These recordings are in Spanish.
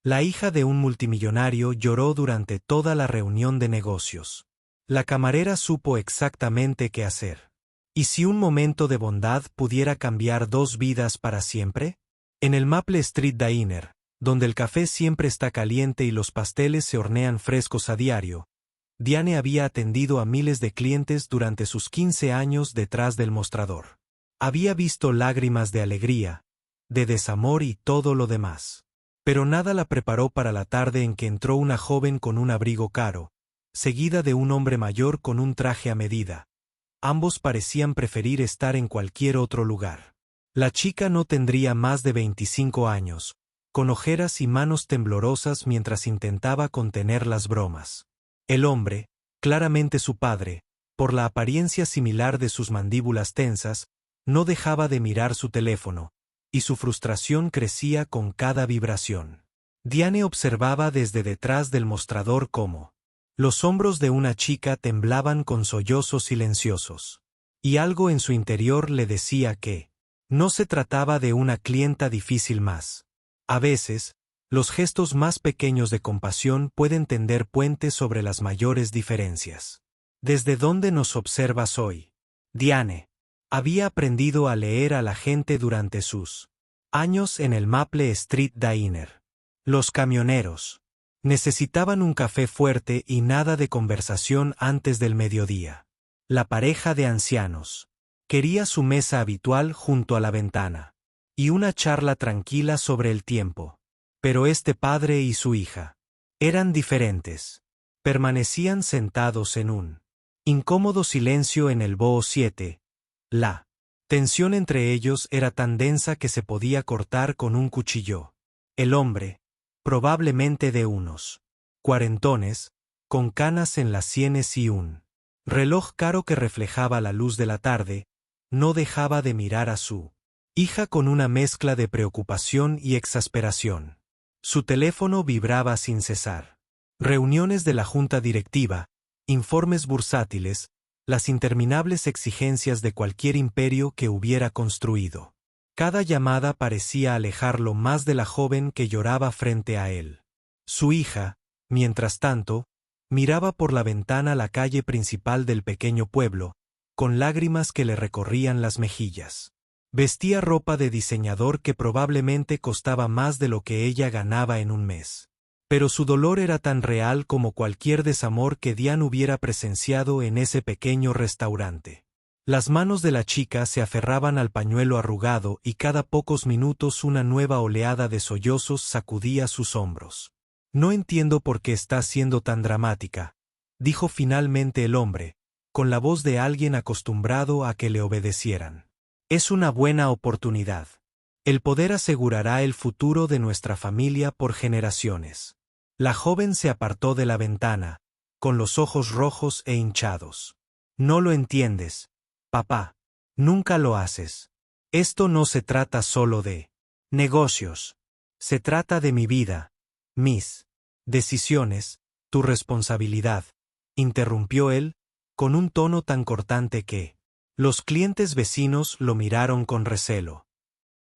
La hija de un multimillonario lloró durante toda la reunión de negocios. La camarera supo exactamente qué hacer. ¿Y si un momento de bondad pudiera cambiar dos vidas para siempre? En el Maple Street Diner, donde el café siempre está caliente y los pasteles se hornean frescos a diario, Diane había atendido a miles de clientes durante sus 15 años detrás del mostrador. Había visto lágrimas de alegría, de desamor y todo lo demás. Pero nada la preparó para la tarde en que entró una joven con un abrigo caro, seguida de un hombre mayor con un traje a medida. Ambos parecían preferir estar en cualquier otro lugar. La chica no tendría más de 25 años, con ojeras y manos temblorosas mientras intentaba contener las bromas. El hombre, claramente su padre, por la apariencia similar de sus mandíbulas tensas, no dejaba de mirar su teléfono, y su frustración crecía con cada vibración. Diane observaba desde detrás del mostrador cómo los hombros de una chica temblaban con sollozos silenciosos, y algo en su interior le decía que no se trataba de una clienta difícil más. A veces, los gestos más pequeños de compasión pueden tender puentes sobre las mayores diferencias. ¿Desde dónde nos observas hoy? Diane había aprendido a leer a la gente durante sus años en el Maple Street Diner. Los camioneros necesitaban un café fuerte y nada de conversación antes del mediodía. La pareja de ancianos quería su mesa habitual junto a la ventana y una charla tranquila sobre el tiempo. Pero este padre y su hija eran diferentes. Permanecían sentados en un incómodo silencio en el Boho 7. La tensión entre ellos era tan densa que se podía cortar con un cuchillo. El hombre, probablemente de unos cuarentones, con canas en las sienes y un reloj caro que reflejaba la luz de la tarde, no dejaba de mirar a su hija con una mezcla de preocupación y exasperación. Su teléfono vibraba sin cesar. Reuniones de la junta directiva, informes bursátiles, las interminables exigencias de cualquier imperio que hubiera construido. Cada llamada parecía alejarlo más de la joven que lloraba frente a él. Su hija, mientras tanto, miraba por la ventana la calle principal del pequeño pueblo, con lágrimas que le recorrían las mejillas. Vestía ropa de diseñador que probablemente costaba más de lo que ella ganaba en un mes. Pero su dolor era tan real como cualquier desamor que Diane hubiera presenciado en ese pequeño restaurante. Las manos de la chica se aferraban al pañuelo arrugado y cada pocos minutos una nueva oleada de sollozos sacudía sus hombros. «No entiendo por qué estás siendo tan dramática», dijo finalmente el hombre, con la voz de alguien acostumbrado a que le obedecieran. «Es una buena oportunidad. El poder asegurará el futuro de nuestra familia por generaciones». La joven se apartó de la ventana, con los ojos rojos e hinchados. «No lo entiendes, papá. Nunca lo haces. Esto no se trata solo de negocios. Se trata de mi vida, mis decisiones, tu responsabilidad», interrumpió él, con un tono tan cortante que los clientes vecinos lo miraron con recelo.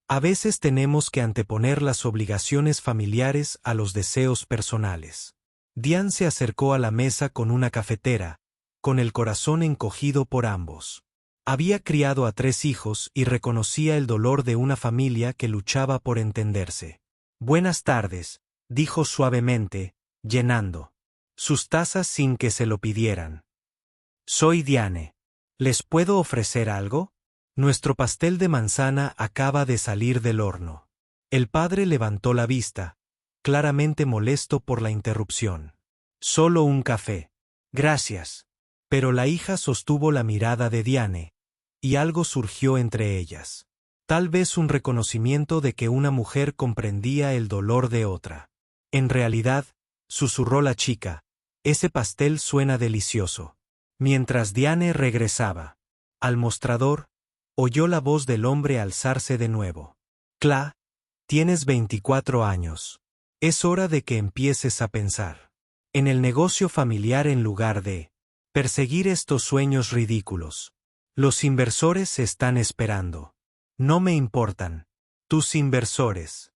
A veces tenemos que anteponer las obligaciones familiares a los deseos personales. Diane se acercó a la mesa con una cafetera, con el corazón encogido por ambos. Había criado a 3 hijos y reconocía el dolor de una familia que luchaba por entenderse. «Buenas tardes», dijo suavemente, llenando sus tazas sin que se lo pidieran. «Soy Diane. ¿Les puedo ofrecer algo? Nuestro pastel de manzana acaba de salir del horno». El padre levantó la vista, claramente molesto por la interrupción. «Solo un café. Gracias». Pero la hija sostuvo la mirada de Diane, y algo surgió entre ellas. Tal vez un reconocimiento de que una mujer comprendía el dolor de otra. «En realidad», susurró la chica, «ese pastel suena delicioso». Mientras Diane regresaba al mostrador, oyó la voz del hombre alzarse de nuevo. «Cla, tienes 24 años. Es hora de que empieces a pensar en el negocio familiar en lugar de perseguir estos sueños ridículos. Los inversores se están esperando». «No me importan. Tus inversores».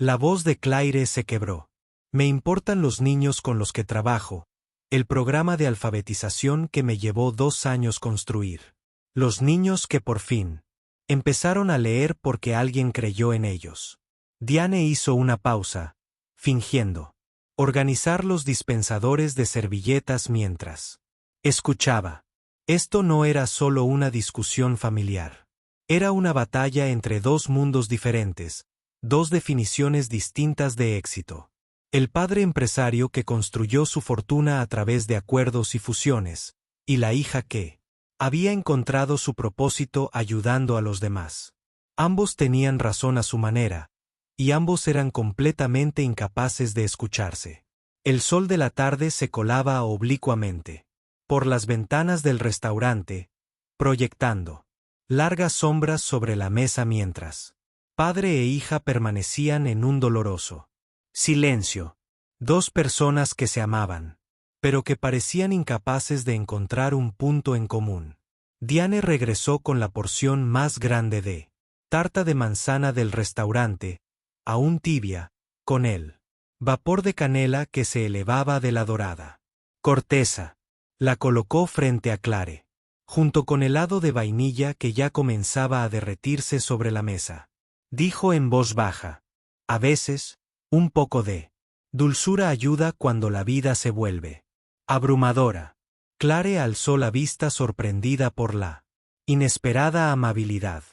La voz de Claire se quebró. Me importan los niños con los que trabajo, el programa de alfabetización que me llevó 2 años construir. Los niños que por fin empezaron a leer porque alguien creyó en ellos. Diane hizo una pausa, fingiendo organizar los dispensadores de servilletas mientras escuchaba. Esto no era solo una discusión familiar. Era una batalla entre 2 mundos diferentes, 2 definiciones distintas de éxito. El padre empresario que construyó su fortuna a través de acuerdos y fusiones, y la hija que había encontrado su propósito ayudando a los demás. Ambos tenían razón a su manera, y ambos eran completamente incapaces de escucharse. El sol de la tarde se colaba oblicuamente por las ventanas del restaurante, proyectando largas sombras sobre la mesa mientras padre e hija permanecían en un doloroso silencio. 2 personas que se amaban, pero que parecían incapaces de encontrar un punto en común. Diane regresó con la porción más grande de tarta de manzana del restaurante, aún tibia, con el vapor de canela que se elevaba de la dorada corteza. La colocó frente a Claire, junto con helado de vainilla que ya comenzaba a derretirse sobre la mesa. Dijo en voz baja: a veces, un poco de dulzura ayuda cuando la vida se vuelve abrumadora. Claire alzó la vista sorprendida por la inesperada amabilidad.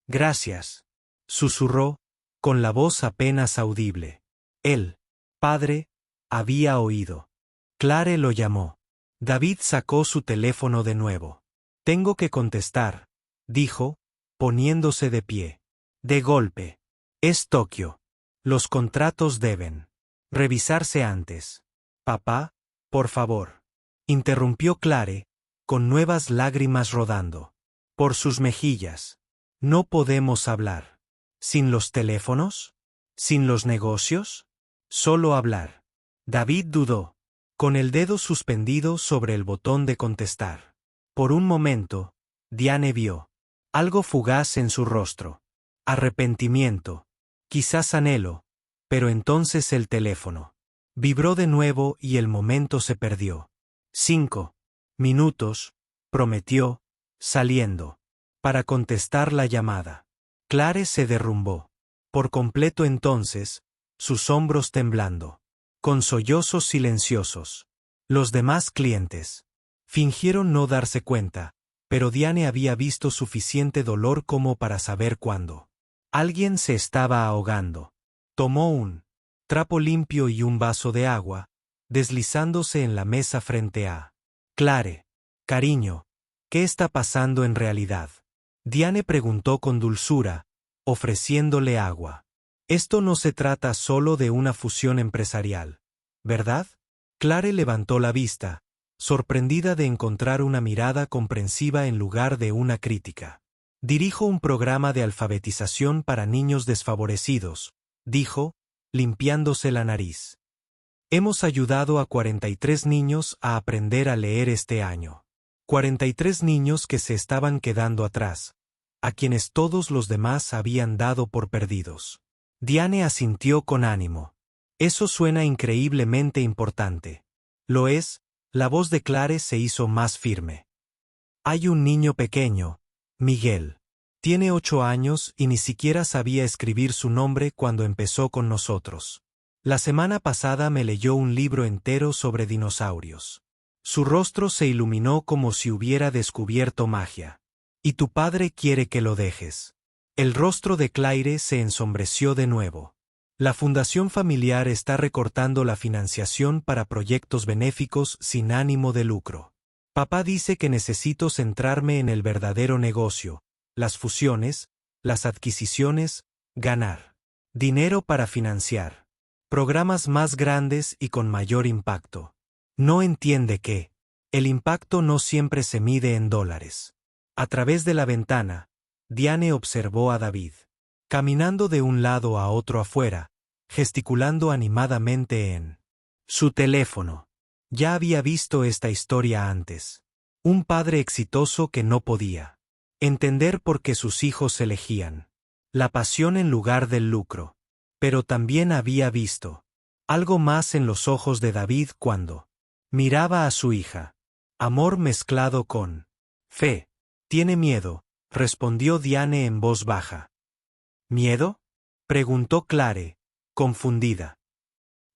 Gracias, susurró, con la voz apenas audible. El padre había oído. Claire lo llamó. David sacó su teléfono de nuevo. Tengo que contestar, dijo, poniéndose de pie. De golpe. Es Tokio. Los contratos deben revisarse antes. Papá, por favor. Interrumpió Claire, con nuevas lágrimas rodando por sus mejillas. No podemos hablar. ¿Sin los teléfonos? ¿Sin los negocios? Solo hablar. David dudó, con el dedo suspendido sobre el botón de contestar. Por un momento, Diane vio algo fugaz en su rostro. Arrepentimiento, quizás anhelo, pero entonces el teléfono vibró de nuevo y el momento se perdió. 5 minutos, prometió, saliendo para contestar la llamada. Claire se derrumbó por completo entonces, sus hombros temblando. Con sollozos silenciosos. Los demás clientes fingieron no darse cuenta, pero Diane había visto suficiente dolor como para saber cuándo alguien se estaba ahogando. Tomó un trapo limpio y un vaso de agua, deslizándose en la mesa frente a Claire. Cariño, ¿qué está pasando en realidad? Diane preguntó con dulzura, ofreciéndole agua. Esto no se trata solo de una fusión empresarial, ¿verdad? Claire levantó la vista, sorprendida de encontrar una mirada comprensiva en lugar de una crítica. Dirijo un programa de alfabetización para niños desfavorecidos, dijo, limpiándose la nariz. Hemos ayudado a 43 niños a aprender a leer este año. 43 niños que se estaban quedando atrás, a quienes todos los demás habían dado por perdidos. Diane asintió con ánimo. Eso suena increíblemente importante. Lo es. La voz de Claire se hizo más firme. Hay un niño pequeño, Miguel. Tiene 8 años y ni siquiera sabía escribir su nombre cuando empezó con nosotros. La semana pasada me leyó un libro entero sobre dinosaurios. Su rostro se iluminó como si hubiera descubierto magia. Y tu padre quiere que lo dejes. El rostro de Claire se ensombreció de nuevo. La fundación familiar está recortando la financiación para proyectos benéficos sin ánimo de lucro. Papá dice que necesito centrarme en el verdadero negocio, las fusiones, las adquisiciones, ganar dinero para financiar programas más grandes y con mayor impacto. No entiende que el impacto no siempre se mide en dólares. A través de la ventana, Diane observó a David, caminando de un lado a otro afuera, gesticulando animadamente en su teléfono. Ya había visto esta historia antes. Un padre exitoso que no podía entender por qué sus hijos elegían la pasión en lugar del lucro. Pero también había visto algo más en los ojos de David cuando miraba a su hija. Amor mezclado con fe. Tiene miedo, respondió Diane en voz baja. ¿Miedo? Preguntó Clare, confundida.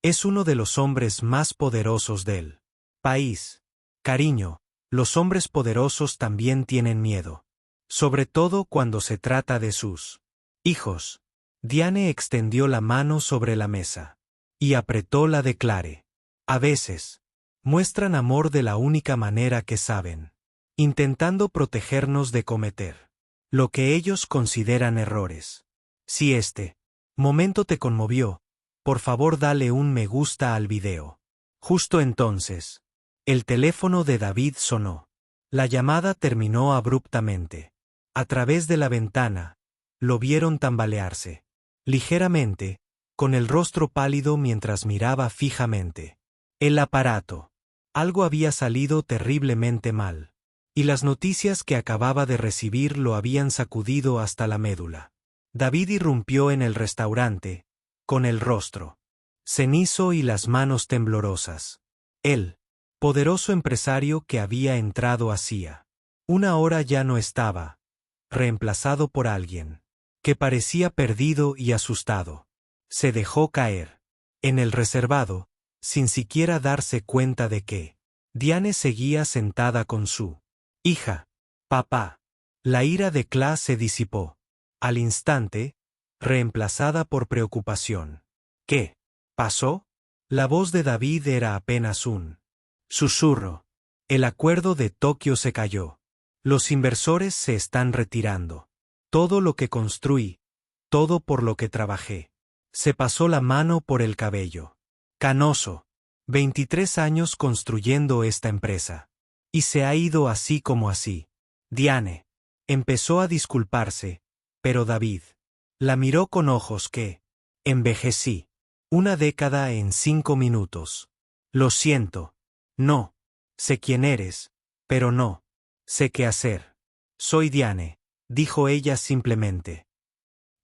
Es uno de los hombres más poderosos del país. Cariño, los hombres poderosos también tienen miedo. Sobre todo cuando se trata de sus hijos. Diane extendió la mano sobre la mesa. Y apretó la de Clare. A veces, muestran amor de la única manera que saben. Intentando protegernos de cometer lo que ellos consideran errores. Si este momento te conmovió, por favor dale un me gusta al video. Justo entonces, el teléfono de David sonó. La llamada terminó abruptamente. A través de la ventana, lo vieron tambalearse. Ligeramente, con el rostro pálido mientras miraba fijamente el aparato. Algo había salido terriblemente mal. Y las noticias que acababa de recibir lo habían sacudido hasta la médula. David irrumpió en el restaurante, con el rostro cenizo y las manos temblorosas. El poderoso empresario que había entrado hacía una hora ya no estaba, reemplazado por alguien que parecía perdido y asustado. Se dejó caer en el reservado, sin siquiera darse cuenta de que Diane seguía sentada con su hija. Papá. La ira de Clay se disipó. Al instante, reemplazada por preocupación. ¿Qué pasó? La voz de David era apenas un susurro. El acuerdo de Tokio se cayó. Los inversores se están retirando. Todo lo que construí, todo por lo que trabajé. Se pasó la mano por el cabello. Canoso. 23 años construyendo esta empresa. Y se ha ido así como así. Diane. Empezó a disculparse, pero David la miró con ojos que envejecí. Una década en 5 minutos. Lo siento. No. Sé quién eres, pero no sé qué hacer. Soy Diane, dijo ella simplemente.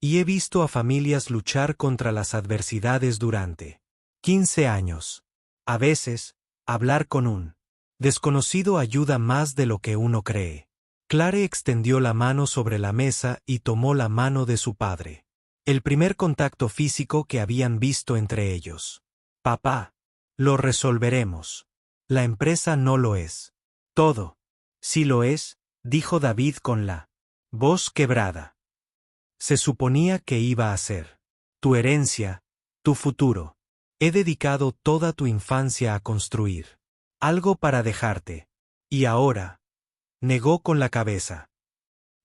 Y he visto a familias luchar contra las adversidades durante 15 años. A veces, hablar con un desconocido ayuda más de lo que uno cree. Clare extendió la mano sobre la mesa y tomó la mano de su padre. El primer contacto físico que habían visto entre ellos. Papá. Lo resolveremos. La empresa no lo es. Todo. Sí lo es, dijo David con la voz quebrada. Se suponía que iba a ser tu herencia, tu futuro. He dedicado toda tu infancia a construir algo para dejarte. Y ahora, negó con la cabeza.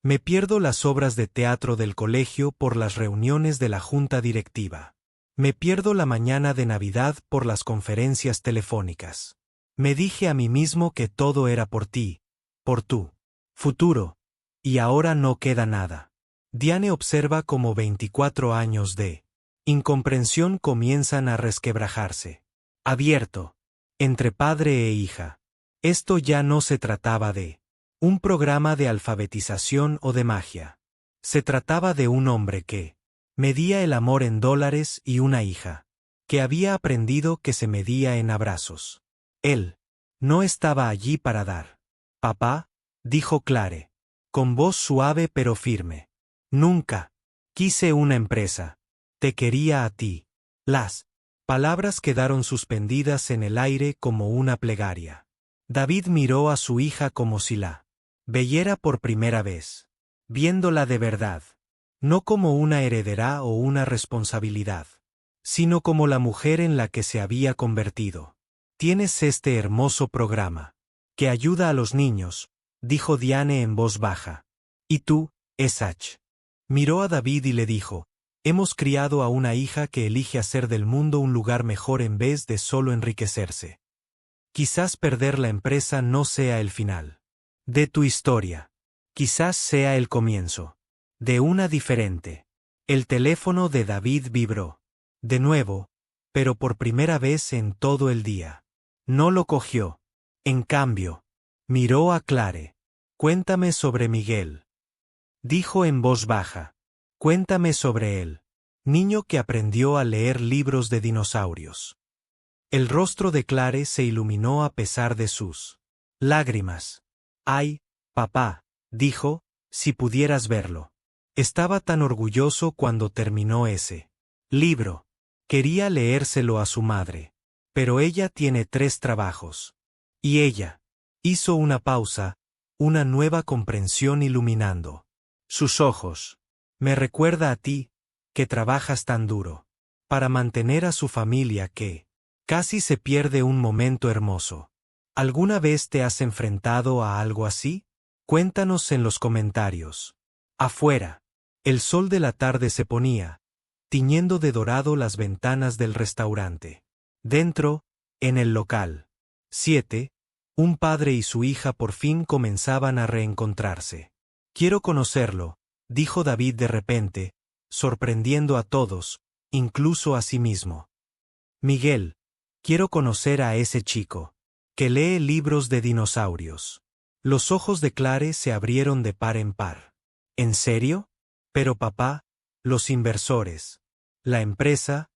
Me pierdo las obras de teatro del colegio por las reuniones de la junta directiva. Me pierdo la mañana de Navidad por las conferencias telefónicas. Me dije a mí mismo que todo era por ti, por tu futuro, y ahora no queda nada. Diane observa cómo 24 años de incomprensión comienzan a resquebrajarse. Abierto. Entre padre e hija. Esto ya no se trataba de un programa de alfabetización o de magia. Se trataba de un hombre que medía el amor en dólares y una hija que había aprendido que se medía en abrazos. Él no estaba allí para dar. Papá, dijo Clare, con voz suave pero firme. Nunca quise una empresa. Te quería a ti. Las palabras quedaron suspendidas en el aire como una plegaria. David miró a su hija como si la viera por primera vez. Viéndola de verdad. No como una heredera o una responsabilidad, sino como la mujer en la que se había convertido. Tienes este hermoso programa, que ayuda a los niños, dijo Diane en voz baja. ¿Y tú, Esach? Miró a David y le dijo, hemos criado a una hija que elige hacer del mundo un lugar mejor en vez de solo enriquecerse. Quizás perder la empresa no sea el final de tu historia. Quizás sea el comienzo de una diferente. El teléfono de David vibró. De nuevo, pero por primera vez en todo el día. No lo cogió. En cambio, miró a Clare. Cuéntame sobre Miguel. Dijo en voz baja. Cuéntame sobre él. Niño que aprendió a leer libros de dinosaurios. El rostro de Clare se iluminó a pesar de sus lágrimas. «Ay, papá», dijo, «si pudieras verlo». Estaba tan orgulloso cuando terminó ese libro. Quería leérselo a su madre. Pero ella tiene 3 trabajos. Y ella hizo una pausa, una nueva comprensión iluminando sus ojos. «Me recuerda a ti, que trabajas tan duro para mantener a su familia que casi se pierde un momento hermoso. ¿Alguna vez te has enfrentado a algo así? Cuéntanos en los comentarios». Afuera, el sol de la tarde se ponía, tiñendo de dorado las ventanas del restaurante. Dentro, en el local 7, un padre y su hija por fin comenzaban a reencontrarse. «Quiero conocerlo», dijo David de repente, sorprendiendo a todos, incluso a sí mismo. «Miguel, quiero conocer a ese chico que lee libros de dinosaurios». Los ojos de Clare se abrieron de par en par. «¿En serio? Pero papá, los inversores, la empresa,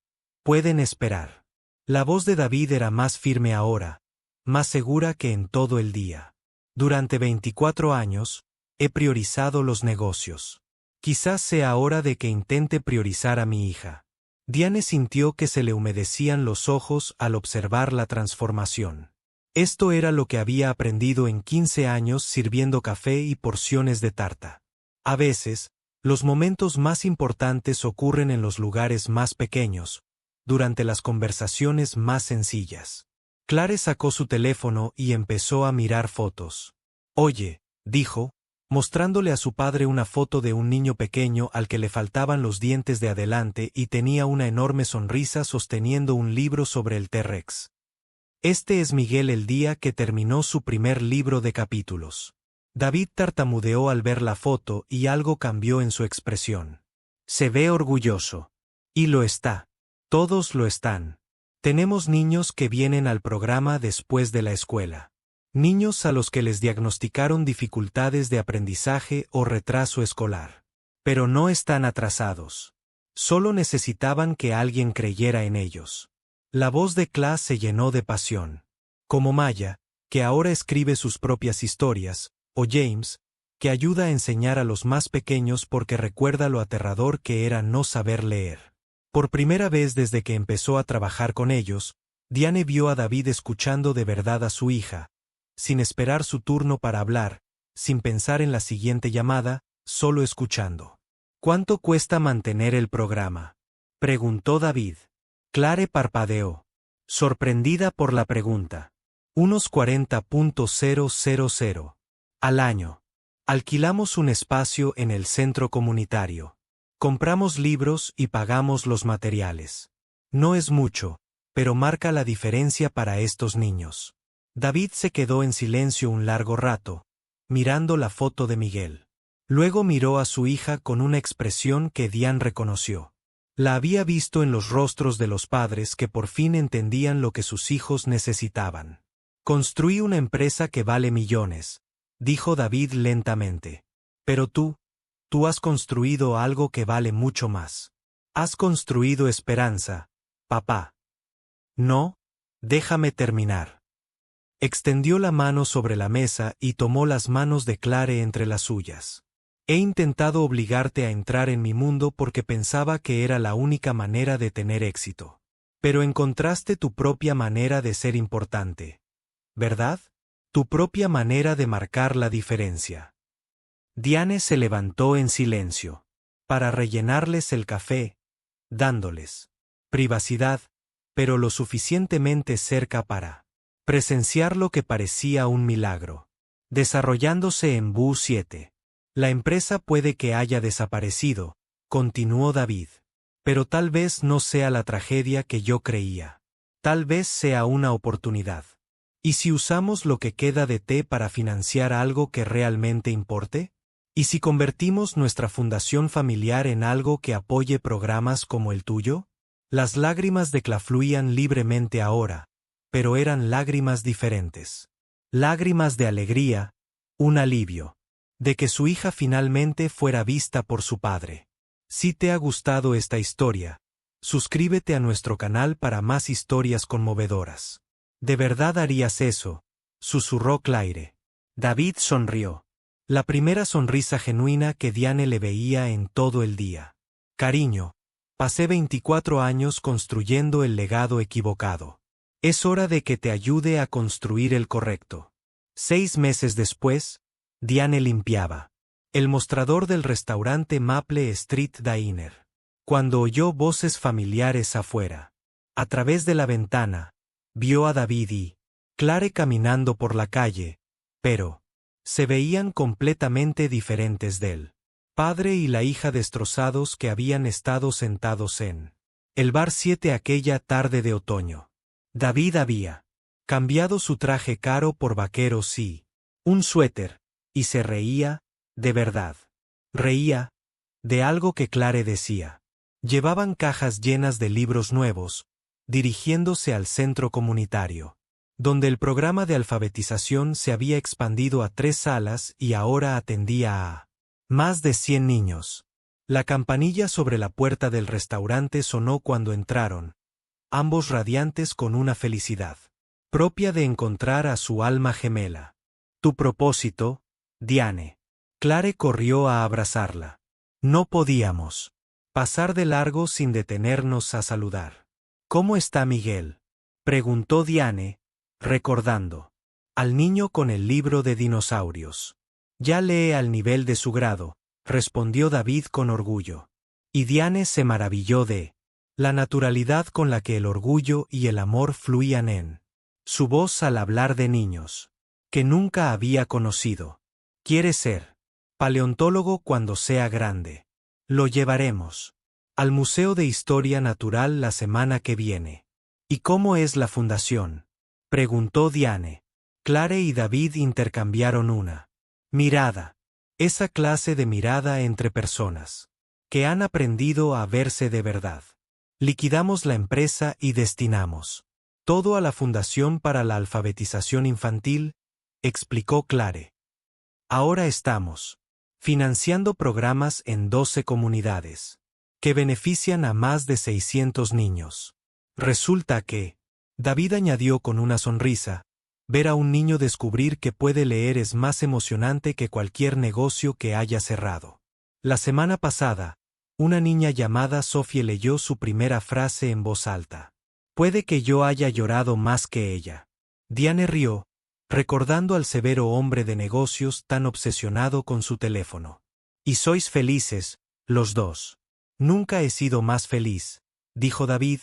pueden esperar». La voz de David era más firme ahora, más segura que en todo el día. «Durante 24 años, he priorizado los negocios. Quizás sea hora de que intente priorizar a mi hija». Diane sintió que se le humedecían los ojos al observar la transformación. Esto era lo que había aprendido en 15 años sirviendo café y porciones de tarta. A veces, los momentos más importantes ocurren en los lugares más pequeños, durante las conversaciones más sencillas. Clare sacó su teléfono y empezó a mirar fotos. «Oye», dijo, mostrándole a su padre una foto de un niño pequeño al que le faltaban los dientes de adelante y tenía una enorme sonrisa sosteniendo un libro sobre el T-Rex. «Este es Miguel el día que terminó su primer libro de capítulos». David tartamudeó al ver la foto y algo cambió en su expresión. «Se ve orgulloso». Y lo está. Todos lo están. Tenemos niños que vienen al programa después de la escuela. Niños a los que les diagnosticaron dificultades de aprendizaje o retraso escolar. Pero no están atrasados. Solo necesitaban que alguien creyera en ellos. La voz de Clare se llenó de pasión. Como Maya, que ahora escribe sus propias historias, o James, que ayuda a enseñar a los más pequeños porque recuerda lo aterrador que era no saber leer. Por primera vez desde que empezó a trabajar con ellos, Diane vio a David escuchando de verdad a su hija, sin esperar su turno para hablar, sin pensar en la siguiente llamada, solo escuchando. «¿Cuánto cuesta mantener el programa?», preguntó David. Clare parpadeó, sorprendida por la pregunta. «Unos 40.000 al año. Alquilamos un espacio en el centro comunitario. Compramos libros y pagamos los materiales. No es mucho, pero marca la diferencia para estos niños». David se quedó en silencio un largo rato, mirando la foto de Miguel. Luego miró a su hija con una expresión que Diane reconoció. La había visto en los rostros de los padres que por fin entendían lo que sus hijos necesitaban. «Construí una empresa que vale millones», dijo David lentamente. «Pero tú has construido algo que vale mucho más. Has construido esperanza, papá». «No, déjame terminar». Extendió la mano sobre la mesa y tomó las manos de Clare entre las suyas. «He intentado obligarte a entrar en mi mundo porque pensaba que era la única manera de tener éxito. Pero encontraste tu propia manera de ser importante, ¿verdad? Tu propia manera de marcar la diferencia». Diane se levantó en silencio, para rellenarles el café, dándoles privacidad, pero lo suficientemente cerca para presenciar lo que parecía un milagro. Desarrollándose en Bu 7. «La empresa puede que haya desaparecido», continuó David. «Pero tal vez no sea la tragedia que yo creía. Tal vez sea una oportunidad. ¿Y si usamos lo que queda de té para financiar algo que realmente importe? ¿Y si convertimos nuestra fundación familiar en algo que apoye programas como el tuyo?» Las lágrimas de Clare fluían libremente ahora, pero eran lágrimas diferentes. Lágrimas de alegría, un alivio, de que su hija finalmente fuera vista por su padre. Si te ha gustado esta historia, suscríbete a nuestro canal para más historias conmovedoras. ¿De verdad harías eso?, susurró Claire. David sonrió. La primera sonrisa genuina que Diane le veía en todo el día. Cariño, pasé 24 años construyendo el legado equivocado. Es hora de que te ayude a construir el correcto. 6 meses después, Diane limpiaba el mostrador del restaurante Maple Street Diner, cuando oyó voces familiares afuera. A través de la ventana, vio a David y Claire caminando por la calle, pero se veían completamente diferentes del padre y la hija destrozados que habían estado sentados en el bar 7 aquella tarde de otoño. David había cambiado su traje caro por vaqueros y un suéter, y se reía, de verdad. Reía de algo que Claire decía. Llevaban cajas llenas de libros nuevos, dirigiéndose al centro comunitario, donde el programa de alfabetización se había expandido a 3 salas y ahora atendía a más de 100 niños. La campanilla sobre la puerta del restaurante sonó cuando entraron, ambos radiantes con una felicidad propia de encontrar a su alma gemela. Tu propósito, Diane. Claire corrió a abrazarla. No podíamos pasar de largo sin detenernos a saludar. ¿Cómo está Miguel?, preguntó Diane, recordando al niño con el libro de dinosaurios. Ya lee al nivel de su grado, respondió David con orgullo. Y Diane se maravilló de la naturalidad con la que el orgullo y el amor fluían en su voz al hablar de niños que nunca había conocido. ¿Quiere ser paleontólogo cuando sea grande? Lo llevaremos al Museo de Historia Natural la semana que viene. ¿Y cómo es la fundación?, preguntó Diane. Claire y David intercambiaron una mirada. Esa clase de mirada entre personas que han aprendido a verse de verdad. Liquidamos la empresa y destinamos todo a la Fundación para la Alfabetización Infantil, explicó Claire. Ahora estamos financiando programas en 12 comunidades que benefician a más de 600 niños. Resulta que, David añadió con una sonrisa, ver a un niño descubrir que puede leer es más emocionante que cualquier negocio que haya cerrado. La semana pasada, una niña llamada Sophie leyó su primera frase en voz alta. Puede que yo haya llorado más que ella. Diane rió, recordando al severo hombre de negocios tan obsesionado con su teléfono. Y sois felices, los dos. Nunca he sido más feliz, dijo David,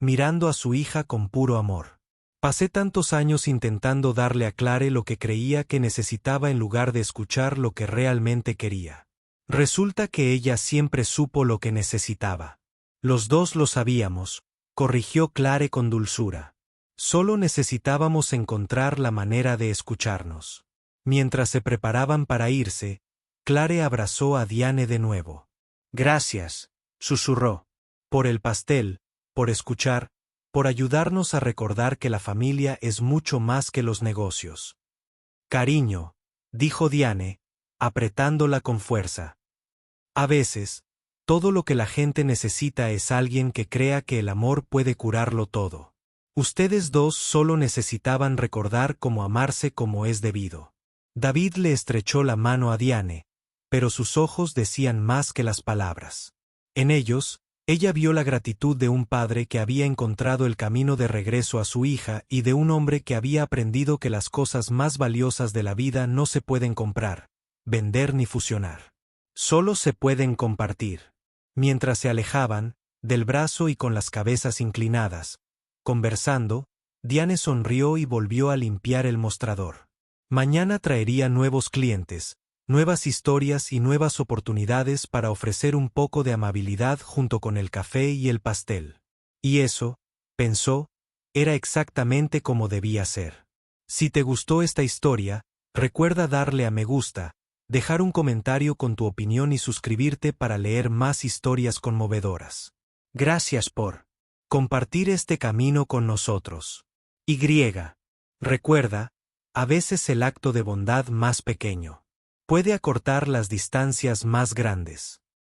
mirando a su hija con puro amor. Pasé tantos años intentando darle a Claire lo que creía que necesitaba en lugar de escuchar lo que realmente quería. Resulta que ella siempre supo lo que necesitaba. Los dos lo sabíamos, corrigió Claire con dulzura. Solo necesitábamos encontrar la manera de escucharnos. Mientras se preparaban para irse, Claire abrazó a Diane de nuevo. Gracias, susurró. Por el pastel, por escuchar, por ayudarnos a recordar que la familia es mucho más que los negocios. Cariño, dijo Diane, apretándola con fuerza. A veces, todo lo que la gente necesita es alguien que crea que el amor puede curarlo todo. Ustedes dos solo necesitaban recordar cómo amarse como es debido. David le estrechó la mano a Diane, pero sus ojos decían más que las palabras. En ellos, ella vio la gratitud de un padre que había encontrado el camino de regreso a su hija y de un hombre que había aprendido que las cosas más valiosas de la vida no se pueden comprar, vender ni fusionar. Solo se pueden compartir. Mientras se alejaban, del brazo y con las cabezas inclinadas, conversando, Diane sonrió y volvió a limpiar el mostrador. Mañana traería nuevos clientes, nuevas historias y nuevas oportunidades para ofrecer un poco de amabilidad junto con el café y el pastel. Y eso, pensó, era exactamente como debía ser. Si te gustó esta historia, recuerda darle a me gusta, dejar un comentario con tu opinión y suscribirte para leer más historias conmovedoras. Gracias por compartir este camino con nosotros. Y. Recuerda, a veces el acto de bondad más pequeño puede acortar las distancias más grandes.